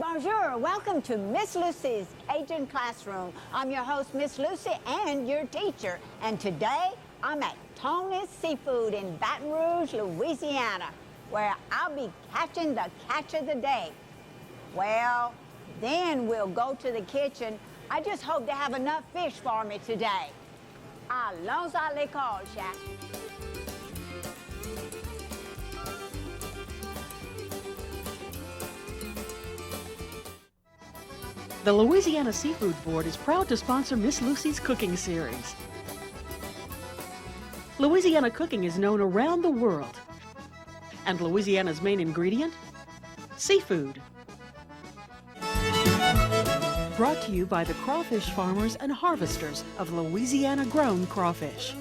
Bonjour, welcome to Miss Lucy's Cajun Classroom. I'm your host, Miss Lucy, and your teacher. And today, I'm at Tony's Seafood in Baton Rouge, Louisiana, where I'll be catching the catch of the day. Well, then we'll go to the kitchen. I just hope they have enough fish for me today. Allons à l'école, chef. The Louisiana Seafood Board is proud to sponsor Miss Lucy's cooking series. Louisiana cooking is known around the world. And Louisiana's main ingredient? Seafood. Brought to you by the crawfish farmers and harvesters of Louisiana-grown crawfish.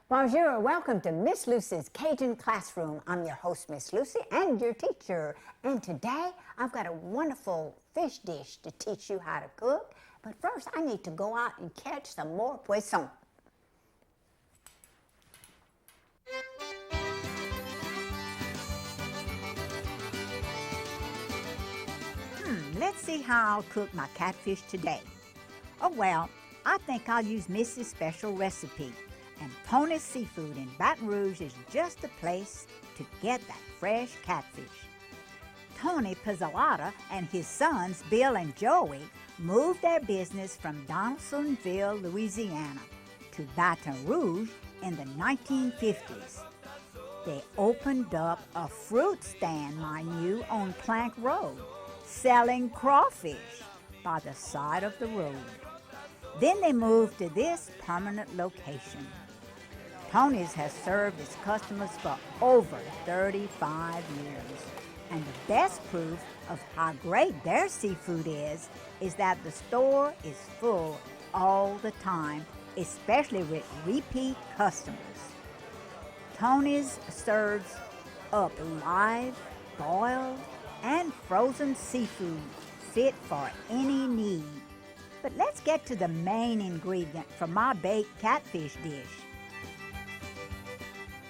Bonjour, welcome to Miss Lucy's Cajun Classroom. I'm your host, Miss Lucy, and your teacher. And today, I've got a wonderful fish dish to teach you how to cook. But first, I need to go out and catch some more poisson. Let's see how I'll cook my catfish today. Oh well, I think I'll use Missy's special recipe. And Tony's Seafood in Baton Rouge is just the place to get that fresh catfish. Tony Pizzolata and his sons, Bill and Joey, moved their business from Donaldsonville, Louisiana, to Baton Rouge in the 1950s. They opened up a fruit stand, mind you, on Plank Road, selling crawfish by the side of the road. Then they moved to this permanent location. Tony's has served its customers for over 35 years. And the best proof of how great their seafood is that the store is full all the time, especially with repeat customers. Tony's serves up live, boiled, and frozen seafood fit for any need. But let's get to the main ingredient for my baked catfish dish.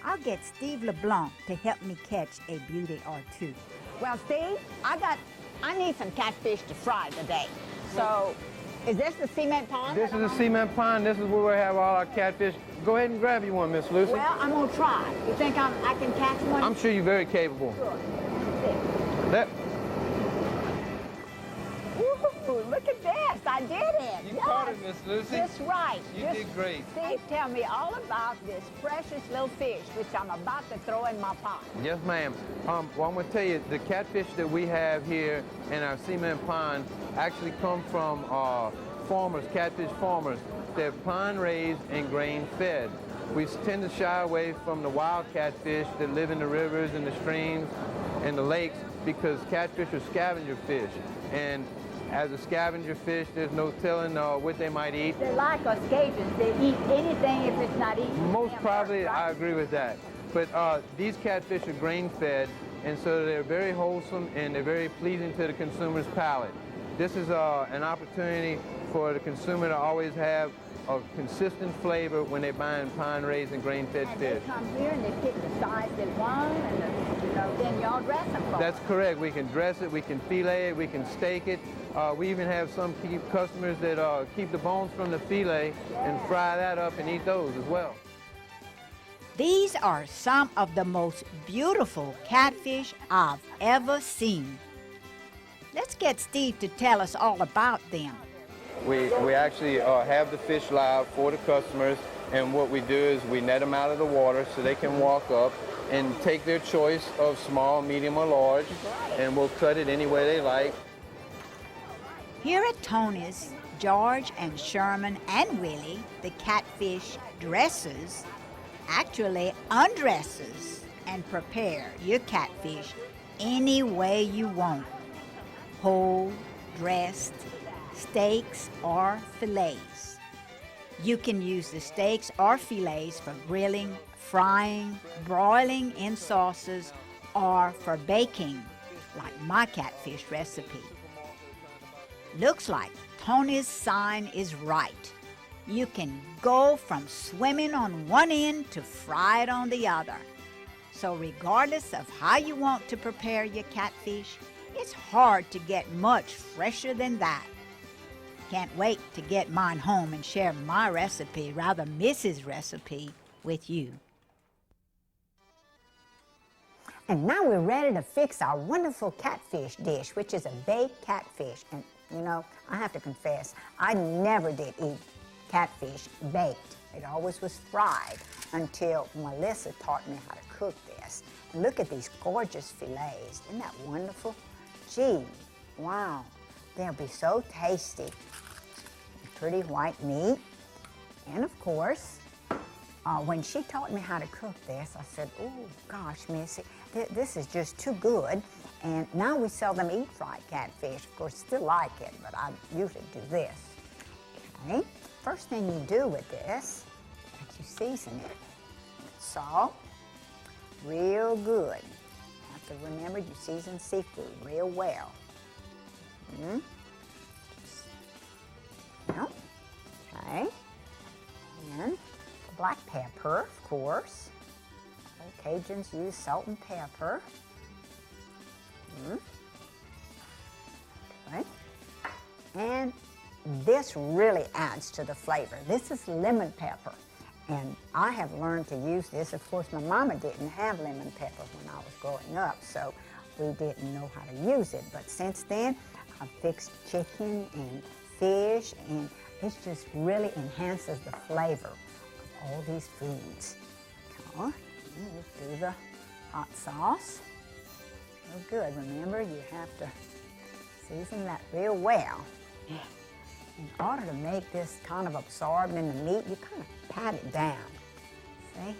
I'll get Steve LeBlanc to help me catch a beauty or two. Well, Steve, I need some catfish to fry today. So, is this the cement pond? This is the cement pond. This is where we have all our catfish. Go ahead and grab you one, Miss Lucy. Well, I'm gonna try. You think I can catch one? I'm sure you're very capable. Sure. That. Woo, look at this. I did it. You caught it, Miss Lucy. That's right. You did great. Steve, tell me all about this precious little fish, which I'm about to throw in my pot. Yes, ma'am. Well, I'm going to tell you, the catfish that we have here in our cement pond actually come from farmers, catfish farmers. They're pond raised and grain fed. We tend to shy away from the wild catfish that live in the rivers and the streams and the lakes because catfish are scavenger fish. And as a scavenger fish, there's no telling what they might eat. They're like us Cajuns. They eat anything if it's not eaten. Most probably, right? I agree with that. But these catfish are grain-fed, and so they're very wholesome and they're very pleasing to the consumer's palate. This is an opportunity for the consumer to always have a consistent flavor when they're buying pond-raised and grain-fed fish. They come here and they pick the size they want, and then y'all dress them for them. That's correct. We can dress it, we can fillet it, we can steak it. We even have some customers that keep the bones from the fillet and fry that up and eat those as well. These are some of the most beautiful catfish I've ever seen. Let's get Steve to tell us all about them. We actually have the fish live for the customers, and what we do is we net them out of the water so they can walk up and take their choice of small, medium, or large, and we'll cut it any way they like. Here at Tony's, George and Sherman and Willie, the catfish dressers, actually undresses and prepare your catfish any way you want. Whole, dressed, steaks, or fillets. You can use the steaks or fillets for grilling, frying, broiling in sauces, or for baking, like my catfish recipe. Looks like Tony's sign is right. You can go from swimming on one end to fried on the other. So regardless of how you want to prepare your catfish, it's hard to get much fresher than that. Can't wait to get mine home and share my recipe, rather Mrs. recipe, with you. And now we're ready to fix our wonderful catfish dish, which is a baked catfish. And you know, I have to confess, I never did eat catfish baked. It always was fried until Melissa taught me how to cook this. And look at these gorgeous fillets. Isn't that wonderful? Gee, wow, they'll be so tasty. Pretty white meat. And of course, when she taught me how to cook this, I said, oh gosh, Missy, this is just too good. And now we seldom eat fried catfish. Of course, still like it, but I usually do this. Okay, first thing you do with this, is you season it. Salt, real good. You have to remember you season seafood real well. Okay, and black pepper, of course. Cajuns use salt and pepper. Okay. And this really adds to the flavor. This is lemon pepper, and I have learned to use this. Of course, my mama didn't have lemon pepper when I was growing up, so we didn't know how to use it. But since then, I've fixed chicken and fish, and it just really enhances the flavor of all these foods. Okay. Let's do the hot sauce. Oh, good. Remember, you have to season that real well. In order to make this kind of absorbed in the meat, you kind of pat it down. See?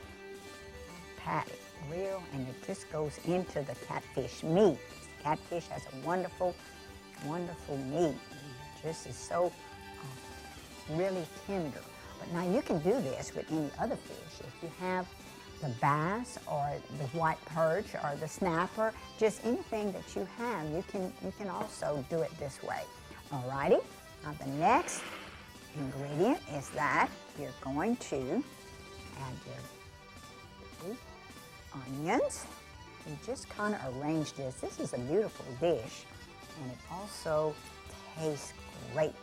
Pat it real, and it just goes into the catfish meat. Catfish has a wonderful, wonderful meat. It just is so really tender. But now you can do this with any other fish. If you have the bass or the white perch or the snapper, just anything that you have, you can also do it this way. Alrighty, now the next ingredient is that you're going to add your onions. You just kind of arrange this. This is a beautiful dish, and it also tastes great.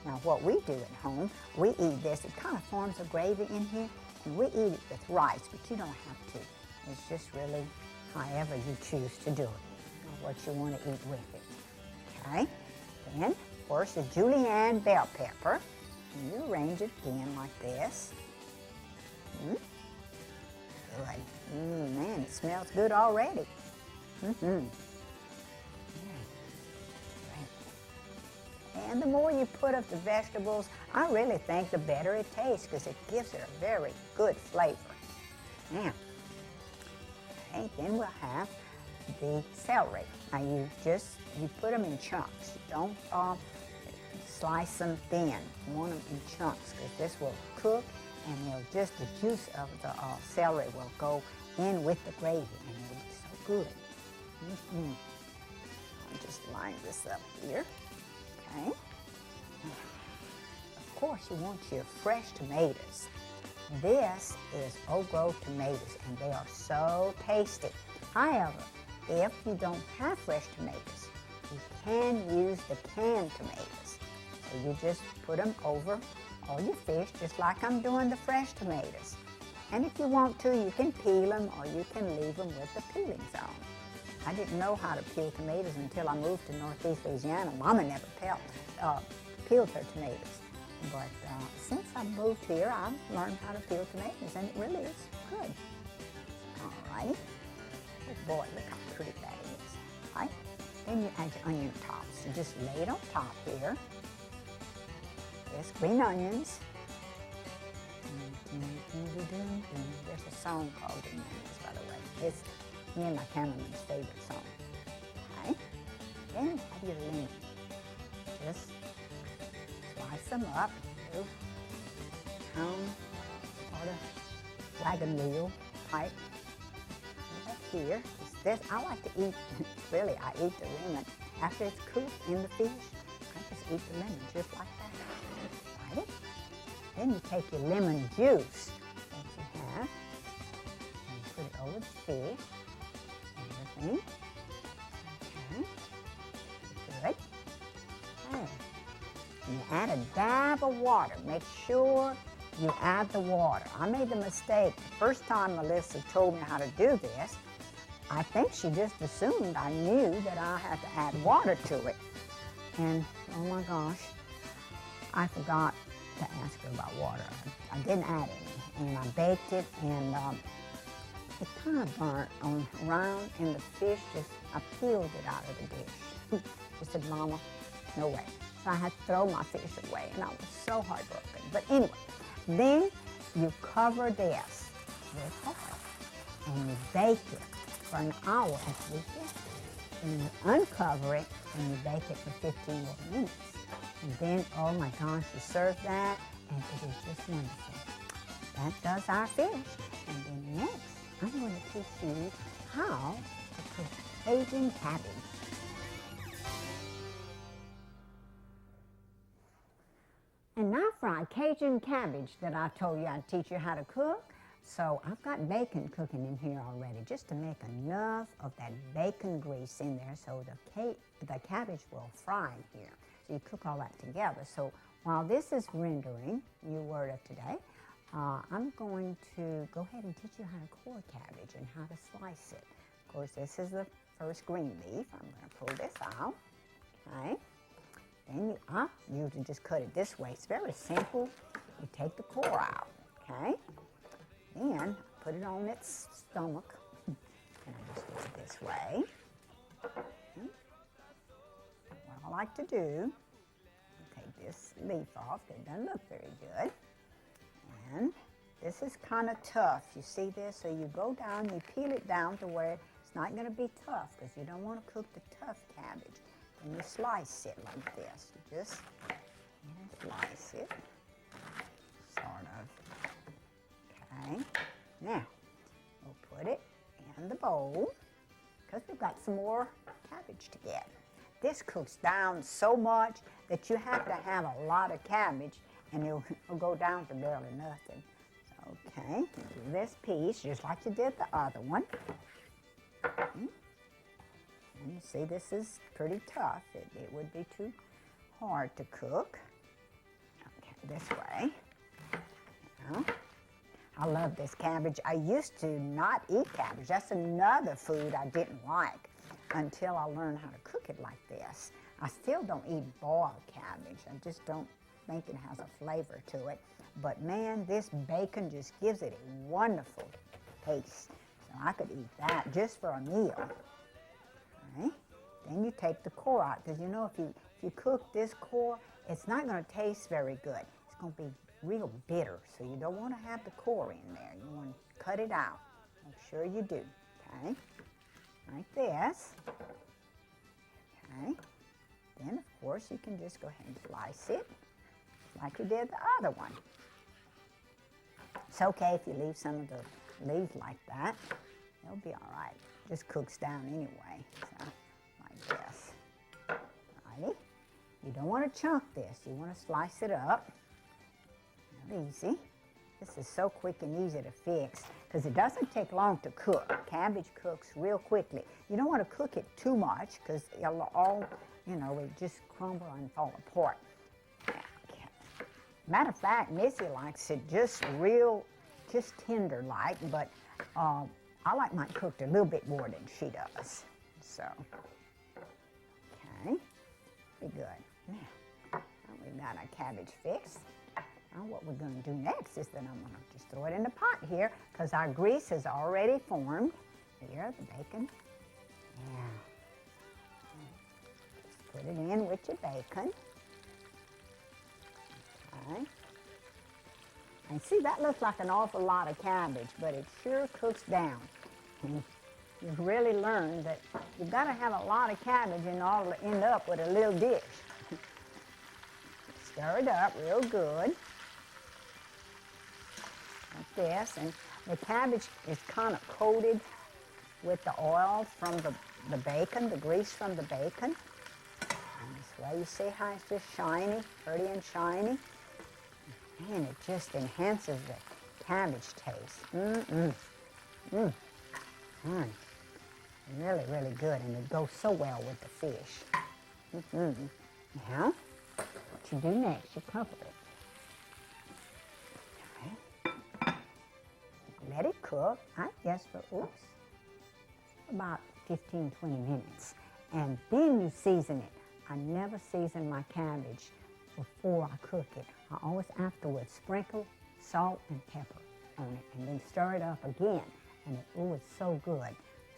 Now what we do at home, we eat this, it kind of forms a gravy in here, and we eat it with rice, but you don't have to. It's just really however you choose to do it, or what you want to eat with it. Okay? Then, of course, the julienne bell pepper. And you arrange it again like this. Good. Man, it smells good already. And the more you put of the vegetables, I really think the better it tastes, because it gives it a very good flavor. Now, okay, then we'll have the celery. Now you put them in chunks. Don't slice them thin. You want them in chunks, because this will cook, and the juice of the celery will go in with the gravy, and it will be so good. I'll just line this up here. Okay. Of course, you want your fresh tomatoes. This is Old-Grove tomatoes, and they are so tasty. However, if you don't have fresh tomatoes, you can use the canned tomatoes. So you just put them over all your fish, just like I'm doing the fresh tomatoes. And if you want to, you can peel them, or you can leave them with the peelings on. I didn't know how to peel tomatoes until I moved to Northeast Louisiana. Mama never peeled her tomatoes. But since I moved here, I've learned how to peel tomatoes, and it really is good. All righty. Oh boy, look how pretty that is. All right. Then you add your onion tops. You just lay it on top here. There's green onions. There's a song called Green Onions, by the way. It's me and my cameraman's favorite song. Okay? Then you have your lemon. Just slice them up. Sort of wagon wheel type. Up here. This, I like to eat, really, I eat the lemon. After it's cooked in the fish, I just eat the lemon just like that. Right it? Then you take your lemon juice that you have and you put it over the fish and everything. Okay. Good. Okay. And you add a dab of water. Make sure you add the water. I made the mistake. The first time Melissa told me how to do this, I think she just assumed I knew that I had to add water to it. And, oh my gosh, I forgot to ask her about water. I didn't add any, and I baked it, and it kind of burnt around, and the fish I peeled it out of the dish. She said, Mama, no way. So I had to throw my fish away, and I was so heartbroken. But anyway, then you cover this with oil, and you bake it for an hour at least. And you uncover it, and you bake it for 15 more minutes. And then, oh my gosh, you serve that, and it is just wonderful. That does our fish. And then next, I'm going to teach you how to cook Cajun cabbage. And now for our Cajun cabbage that I told you I'd teach you how to cook. So I've got bacon cooking in here already, just to make enough of that bacon grease in there so the cabbage will fry in here. So you cook all that together. So while this is rendering, new word of today, I'm going to go ahead and teach you how to core cabbage and how to slice it. Of course, this is the first green leaf. I'm going to pull this out. Okay. Then I usually just cut it this way. It's very simple. You take the core out. Okay. Then put it on its stomach, and I just do it this way. What I like to do, take this leaf off, it doesn't look very good. And this is kind of tough. You see this? So you go down, you peel it down to where it's not going to be tough, because you don't want to cook the tough cabbage. And you slice it like this. You just slice it, sort of. Okay, now we'll put it in the bowl because we've got some more cabbage to get. This cooks down so much that you have to have a lot of cabbage and it'll go down to barely nothing. Okay, do this piece just like you did the other one. And you see this is pretty tough. It would be too hard to cook. Okay, this way. Now, I love this cabbage. I used to not eat cabbage. That's another food I didn't like until I learned how to cook it like this. I still don't eat boiled cabbage. I just don't think it has a flavor to it. But man, this bacon just gives it a wonderful taste. So I could eat that just for a meal. Okay. Then you take the core out, because you know if you cook this core, it's not going to taste very good. It's going to be real bitter, so you don't want to have the core in there. You want to cut it out. Make sure you do, okay? Like this. Okay. Then, of course, you can just go ahead and slice it like you did the other one. It's okay if you leave some of the leaves like that. It'll be all right. It just cooks down anyway, so like this. Alrighty. You don't want to chunk this. You want to slice it up. Easy. This is so quick and easy to fix because it doesn't take long to cook. Cabbage cooks real quickly. You don't want to cook it too much because it'll all, it just crumble and fall apart. Okay. Matter of fact, Missy likes it just tender-like, but I like mine cooked a little bit more than she does. So, okay, be good. Now we've got our cabbage fixed. Now what we're going to do next is that I'm going to just throw it in the pot here because our grease is already formed. Here, the bacon. Yeah. Just put it in with your bacon. Okay. And see, that looks like an awful lot of cabbage, but it sure cooks down. And you've really learned that you've got to have a lot of cabbage in order to end up with a little dish. Stir it up real good. Like this. And the cabbage is kind of coated with the oil from the bacon, the grease from the bacon. And this way you see how it's just shiny, pretty and shiny. And it just enhances the cabbage taste. Really, really good, and it goes so well with the fish. Now, what you do next, you cover it. Okay. Let it cook, I guess, for, about 15, 20 minutes. And then you season it. I never season my cabbage before I cook it. I always afterwards sprinkle salt and pepper on it and then stir it up again. And it's so good.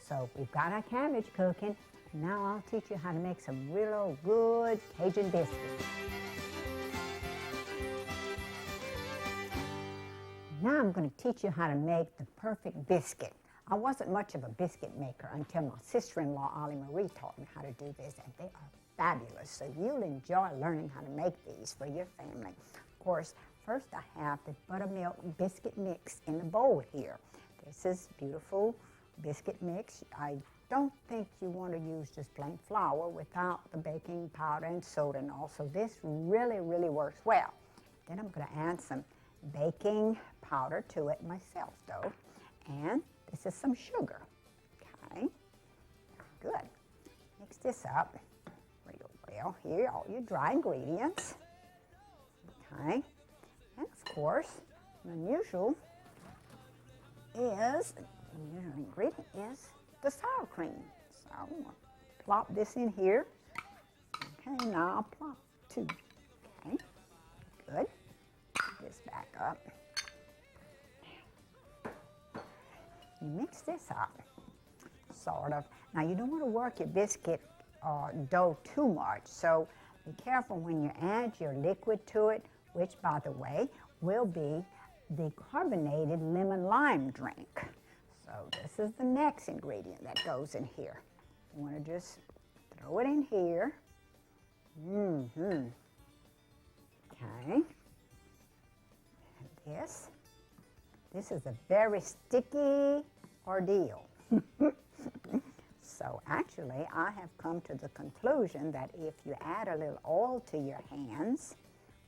So we've got our cabbage cooking. And now I'll teach you how to make some real good Cajun biscuits. Now I'm going to teach you how to make the perfect biscuit. I wasn't much of a biscuit maker until my sister-in-law, Ollie Marie, taught me how to do this, and they are fabulous. So you'll enjoy learning how to make these for your family. Of course, first I have the buttermilk biscuit mix in the bowl here. This is beautiful biscuit mix. I don't think you want to use just plain flour without the baking powder and soda and all. So this really, really works well. Then I'm going to add some baking powder to it myself, though. And this is some sugar. Okay, good. Mix this up real well. Here, all your dry ingredients. Okay, and of course, the unusual ingredient is the sour cream. So I'm going to plop this in here. Okay, now I'll plop two. Okay, good. Put this back up. You mix this up, sort of. Now you don't want to work your biscuit dough too much, so be careful when you add your liquid to it, which, by the way, will be the carbonated lemon lime drink. So this is the next ingredient that goes in here. You want to just throw it in here. Okay. And this is a very sticky ordeal. So actually, I have come to the conclusion that if you add a little oil to your hands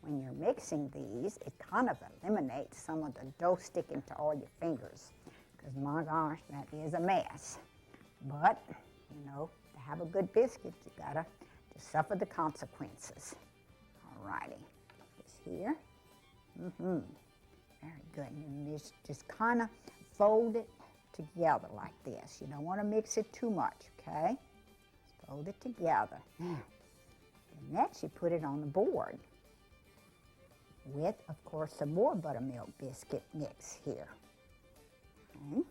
when you're mixing these, it kind of eliminates some of the dough sticking to all your fingers. Because my gosh, that is a mess. But, you know, to have a good biscuit, you gotta just suffer the consequences. All righty, this here. Very good. And you just kind of fold it together like this. You don't want to mix it too much, okay? Just fold it together. Now, next you put it on the board with, of course, some more buttermilk biscuit mix here. Okay?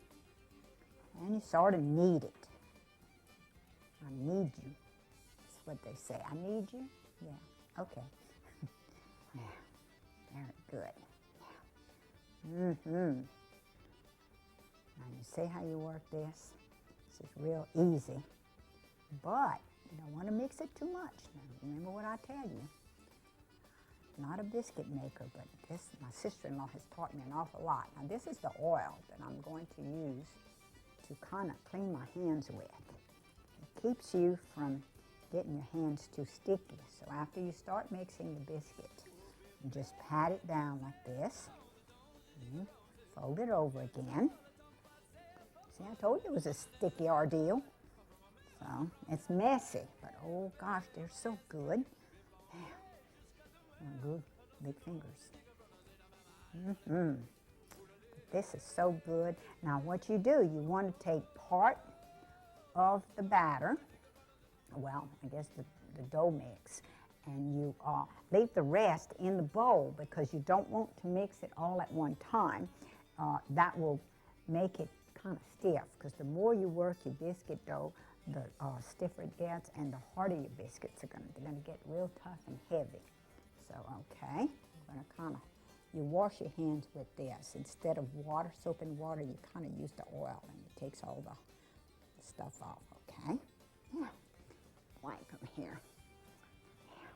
And you sort of knead it. I need you. That's what they say. I need you? Yeah, okay. Now, very good. Now you see how you work this? This is real easy, but you don't want to mix it too much. Now, remember what I tell you. Not a biscuit maker, but this, my sister-in-law has taught me an awful lot. Now this is the oil that I'm going to use to kind of clean my hands with. It keeps you from getting your hands too sticky. So after you start mixing the biscuit, you just pat it down like this. You fold it over again. See, I told you it was a sticky ordeal. So it's messy, but oh gosh, they're so good. Good, big fingers. But this is so good. Now what you do, you want to take part of the batter, well, I guess the dough mix, and you leave the rest in the bowl because you don't want to mix it all at one time. That will make it kind of stiff, because the more you work your biscuit dough, the stiffer it gets, and the harder your biscuits are they're gonna get real tough and heavy. So, okay, I'm gonna kind of, you wash your hands with this. Instead of water, soap and water, you kind of use the oil, and you takes all the stuff off, okay? Yeah. Wipe them here. Yeah.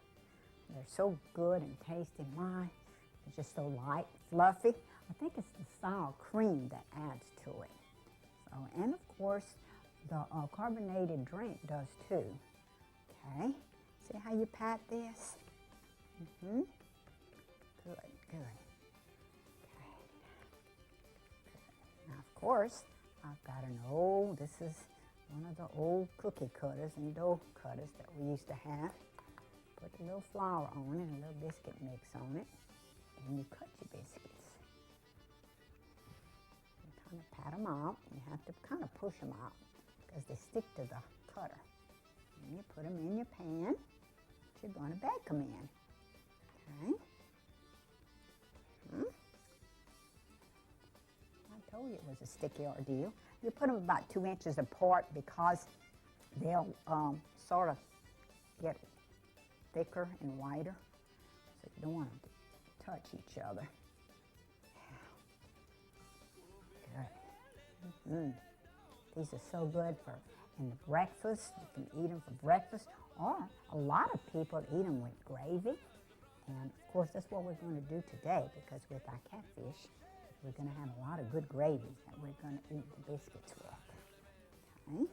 They're so good and tasty. My, they're just so light, fluffy. I think it's the sour cream that adds to it. So, and of course, the carbonated drink does too. Okay, see how you pat this? Mm-hmm. Good, good. Okay. Now, of course, I've got an old, this is one of the old cookie cutters and dough cutters that we used to have. Put a little flour on it, a little biscuit mix on it, and you cut your biscuits. You kind of pat them out. You have to kind of push them out because they stick to the cutter. And you put them in your pan that you're going to bake them in. Okay. I told you it was a sticky ordeal. You put them about 2 inches apart because they'll sort of get thicker and wider. So you don't want them to touch each other. Good. These are so good for in the breakfast. You can eat them for breakfast, or a lot of people eat them with gravy. And of course, that's what we're going to do today, because with our catfish, we're going to have a lot of good gravy that we're going to eat the biscuits with. Okay?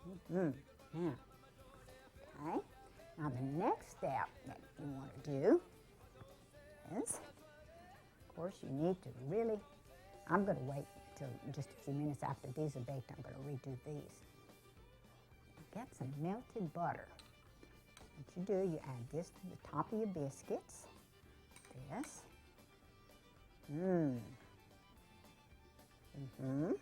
Very good. Yeah. Okay. Now the next step that you want to do is, of course, you need to really, I'm going to wait till just a few minutes after these are baked. I'm going to redo these. Get some melted butter. What you do, you add this to the top of your biscuits. This. Very good.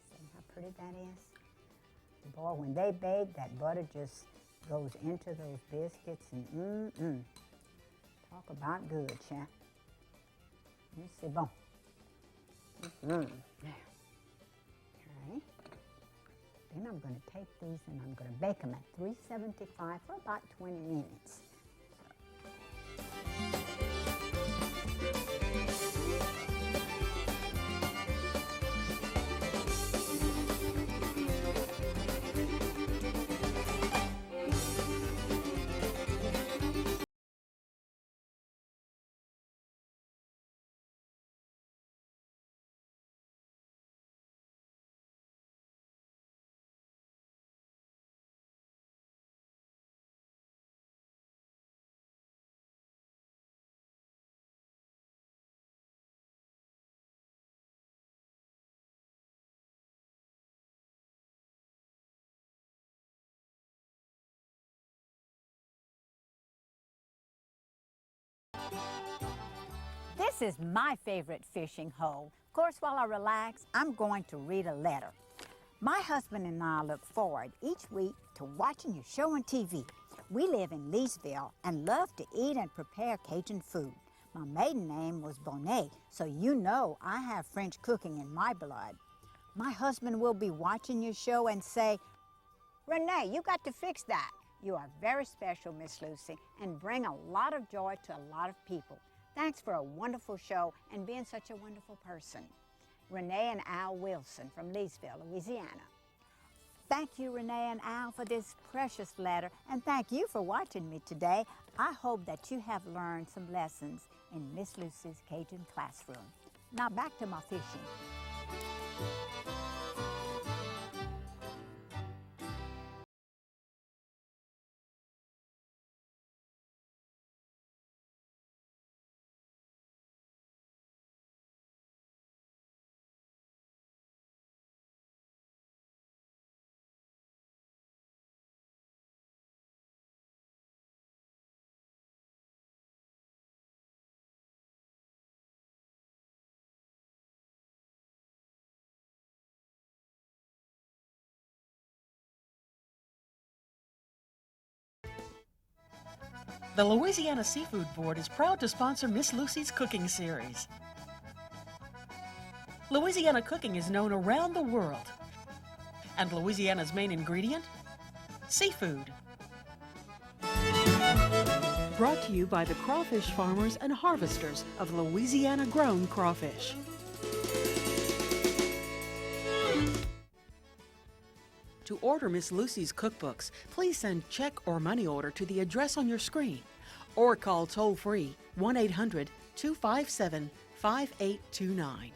See how pretty that is? Boy, when they bake, that butter just goes into those biscuits and talk about good, chap. Let's see, bon. Okay. Then I'm going to take these and I'm going to bake them at 375 for about 20 minutes. This is my favorite fishing hole. Of course, while I relax, I'm going to read a letter. My husband and I look forward each week to watching your show on TV. We live in Leesville and love to eat and prepare Cajun food. My maiden name was Bonet, so you know I have French cooking in my blood. My husband will be watching your show and say, "Renee, you got to fix that. You are very special, Miss Lucy, and bring a lot of joy to a lot of people. Thanks for a wonderful show and being such a wonderful person." Renee and Al Wilson from Leesville, Louisiana. Thank you, Renee and Al, for this precious letter, and thank you for watching me today. I hope that you have learned some lessons in Miss Lucy's Cajun classroom. Now back to my fishing. The Louisiana Seafood Board is proud to sponsor Miss Lucy's cooking series. Louisiana cooking is known around the world. And Louisiana's main ingredient? Seafood. Brought to you by the crawfish farmers and harvesters of Louisiana-grown crawfish. To order Miss Lucy's cookbooks, please send check or money order to the address on your screen or call toll-free 1-800-257-5829.